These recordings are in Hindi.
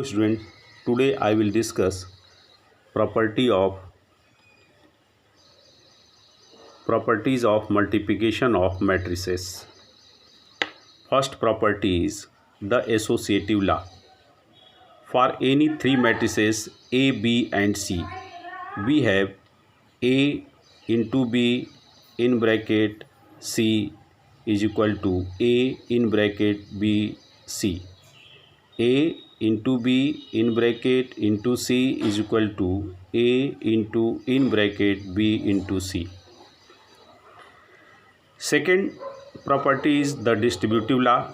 student, today I will discuss properties of multiplication of matrices. First property is the associative law. For any three matrices A, B and C, we have A into B in bracket C is equal to A in bracket B C. A into B in bracket into C is equal to A into in bracket B into C. Second property is the distributive law.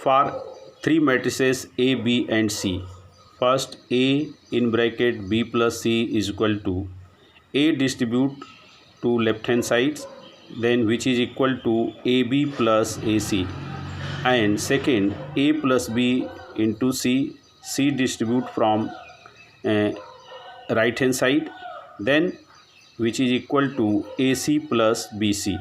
For three matrices A, B and C, first A in bracket B plus C is equal to A distribute to left hand sides, then which is equal to AB plus AC, and second A plus B into C distribute from right hand side, then which is equal to AC plus BC.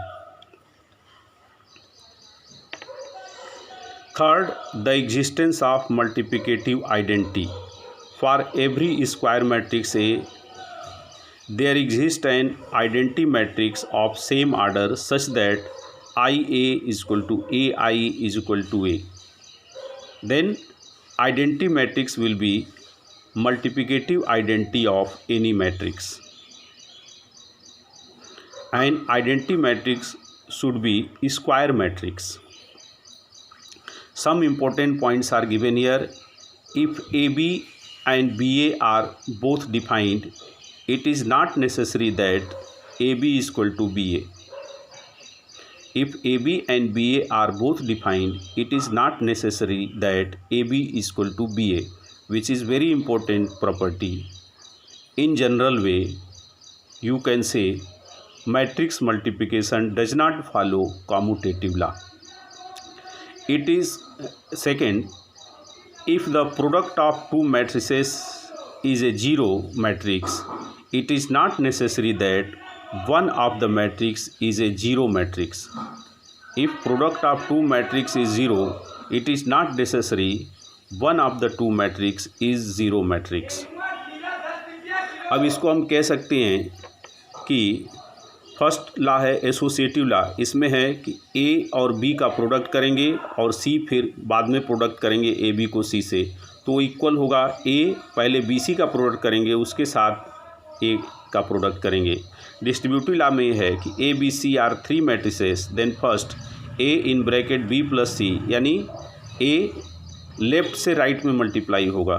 Third, the existence of multiplicative identity. For every square matrix A, there exists an identity matrix of same order such that IA is equal to AI is equal to A. Then identity matrix will be multiplicative identity of any matrix. And identity matrix should be a square matrix. Some important points are given here. If AB and BA are both defined, it is not necessary that AB is equal to BA. If AB and BA are both defined, it is not necessary that AB is equal to BA, which is very important property. In general way, you can say matrix multiplication does not follow commutative law. It is second, if the product of two matrices is a zero matrix, it is not necessary that one of the matrix is a zero matrix. If product of two matrix is zero, it is not necessary one of the two matrix is zero matrix. अब इसको हम कह सकते हैं कि फर्स्ट लॉ है एसोसिएटिव लॉ. इसमें है कि ए और बी का प्रोडक्ट करेंगे और सी फिर बाद में प्रोडक्ट करेंगे ए बी को सी से, तो इक्वल होगा ए पहले बी सी का प्रोडक्ट करेंगे उसके साथ ए का प्रोडक्ट करेंगे. डिस्ट्रीब्यूटिव लॉ में है कि A B C are three matrices, then first A in bracket B plus C, यानी ए लेफ्ट से राइट में मल्टीप्लाई होगा.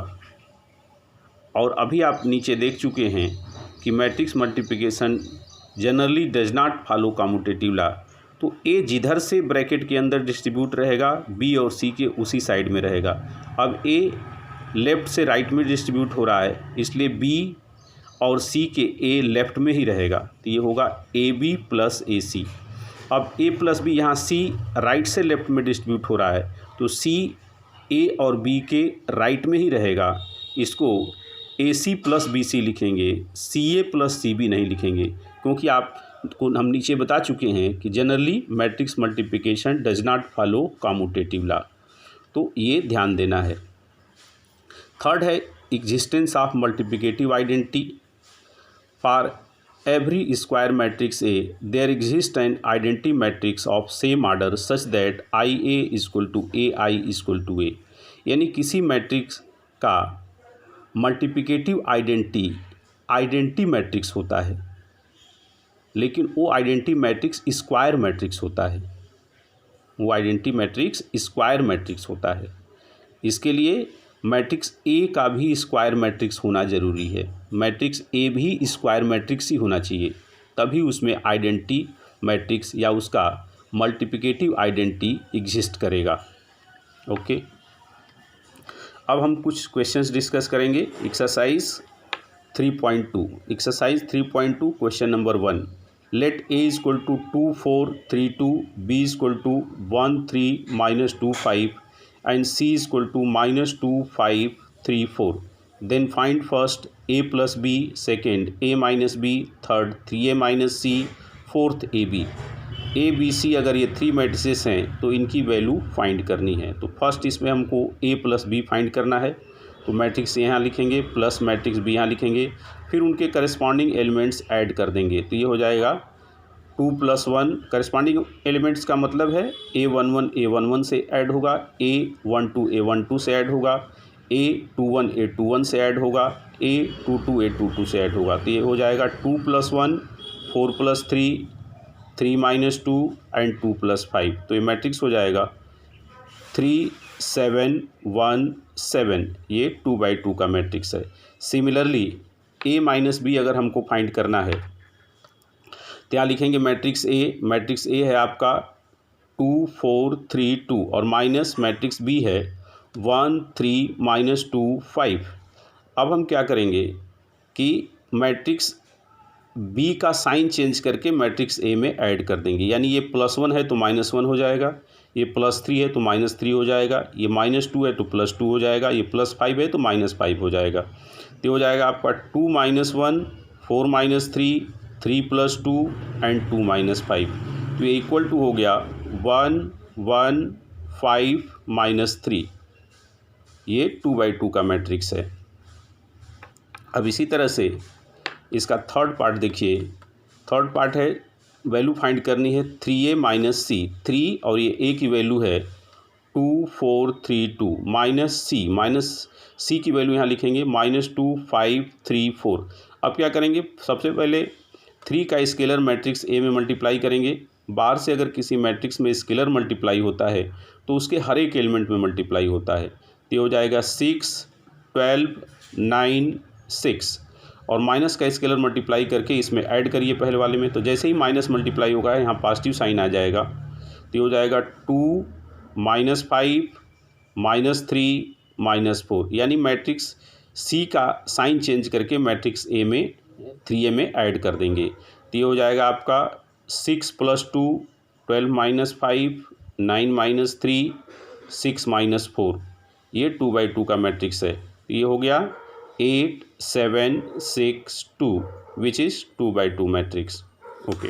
और अभी आप नीचे देख चुके हैं कि matrix multiplication generally does not follow commutative law. तो ए जिधर से ब्रैकेट के अंदर डिस्ट्रीब्यूट रहेगा बी और सी के उसी साइड में रहेगा. अब ए लेफ़्ट से राइट में डिस्ट्रीब्यूट हो रहा है, इसलिए बी और सी के ए लेफ़्ट में ही रहेगा, तो ये होगा ए बी प्लस ए सी. अब ए प्लस बी, यहाँ सी राइट से लेफ़्ट में डिस्ट्रीब्यूट हो रहा है, तो सी ए और बी के राइट में ही रहेगा. इसको ए सी प्लस बी सी लिखेंगे, सी ए प्लस सी बी नहीं लिखेंगे, क्योंकि आपको हम नीचे बता चुके हैं कि generally matrix multiplication does not follow commutative law, तो ये ध्यान देना है. थर्ड है existence of multiplicative identity. For every square matrix A there exist an identity matrix of same order such that I A is equal to A I is equal to A. यानी किसी मैट्रिक्स का मल्टीप्लिकेटिव आइडेंटिटी मैट्रिक्स होता है, लेकिन वो आइडेंटिटी मैट्रिक्स स्क्वायर मैट्रिक्स होता है. वो आइडेंटिटी मैट्रिक्स स्क्वायर मैट्रिक्स होता है. इसके लिए मैट्रिक्स ए का भी स्क्वायर मैट्रिक्स होना ज़रूरी है. मैट्रिक्स ए भी स्क्वायर मैट्रिक्स ही होना चाहिए, तभी उसमें आइडेंटिटी मैट्रिक्स या उसका मल्टीप्लिकेटिव आइडेंटिटी एग्जिस्ट करेगा. ओके, अब हम कुछ क्वेश्चंस डिस्कस करेंगे. Exercise 3.2. Exercise 3.2 question number 1. Let A is equal to 2 4 3 2, B is equal to 1 3 minus 2 5 and C is equal to minus 2 5 3 4. Then find first A plus B, second A minus B, third 3a minus C, fourth A B. A B सी अगर ये थ्री मैट्रिसेस हैं तो इनकी वैल्यू फाइंड करनी है. तो फर्स्ट इसमें हमको ए प्लस बी फाइंड करना है. तो मैट्रिक्स ए यहाँ लिखेंगे प्लस मैट्रिक्स बी यहाँ लिखेंगे, फिर उनके करस्पॉन्डिंग एलिमेंट्स ऐड कर देंगे। तो ये हो जाएगा 2 + 1। करस्पॉन्डिंग एलिमेंट्स का मतलब है A11 A11 से ऐड होगा, A12 A12 से ऐड होगा, A21 A21 से ऐड होगा, A22 A22 से ऐड होगा। तो ये हो जाएगा 2 + 1 4 + 3 3 - 2 एंड 2 + 5। तो ये मैट्रिक्स हो जाएगा 3 7 1 7। ये 2/2 का मैट्रिक्स है। सिमिलरली A - B अगर हमको फाइंड करना है तो यहाँ लिखेंगे मैट्रिक्स ए है आपका 2 4 3 2 और माइनस मैट्रिक्स बी है 1 3 - 2 5। अब हम क्या करेंगे कि मैट्रिक्स बी का साइन चेंज करके मैट्रिक्स ए में ऐड कर देंगे, यानी ये +1 है तो -1 हो जाएगा, ये +3 है तो -3 हो जाएगा, ये -2 है तो +2 हो जाएगा, ये +5 है तो -5 हो जाएगा। तो हो जाएगा आपका 2 - 1 4 - 3 3 + 2 एंड 2 - 5। तो ये इक्वल टू हो गया 1 1 5 - 3। ये 2/2 का मैट्रिक्स है। अब इसी तरह से इसका थर्ड पार्ट देखिए। थर्ड पार्ट है वैल्यू फाइंड करनी है 3a - c। 3 और ये a की वैल्यू है 2 4 3 2 -c की वैल्यू यहाँ लिखेंगे -2 5 3 4। अब क्या करेंगे, सबसे पहले 3 का स्केलर मैट्रिक्स ए में मल्टीप्लाई करेंगे। बाहर से अगर किसी मैट्रिक्स में स्केलर मल्टीप्लाई होता है तो उसके हर एक एलिमेंट में मल्टीप्लाई होता है। तो ये हो जाएगा 6 12 9 6 और माइनस का स्केलर मल्टीप्लाई करके इसमें ऐड करिए पहले वाले में। तो जैसे ही माइनस मल्टीप्लाई होगा यहाँ पॉजिटिव साइन आ जाएगा। तो ये हो जाएगा 2 -5 -3 -4, यानी मैट्रिक्स सी का साइन चेंज करके मैट्रिक्स ए में 3a में ऐड कर देंगे। तो ये हो जाएगा आपका 6 + 2 12 - 5 9 - 3 6 - 4। ये 2/2 का मैट्रिक्स है। तो ये हो गया 8 7 6 2 विच इज़ 2/2 मैट्रिक्स। ओके।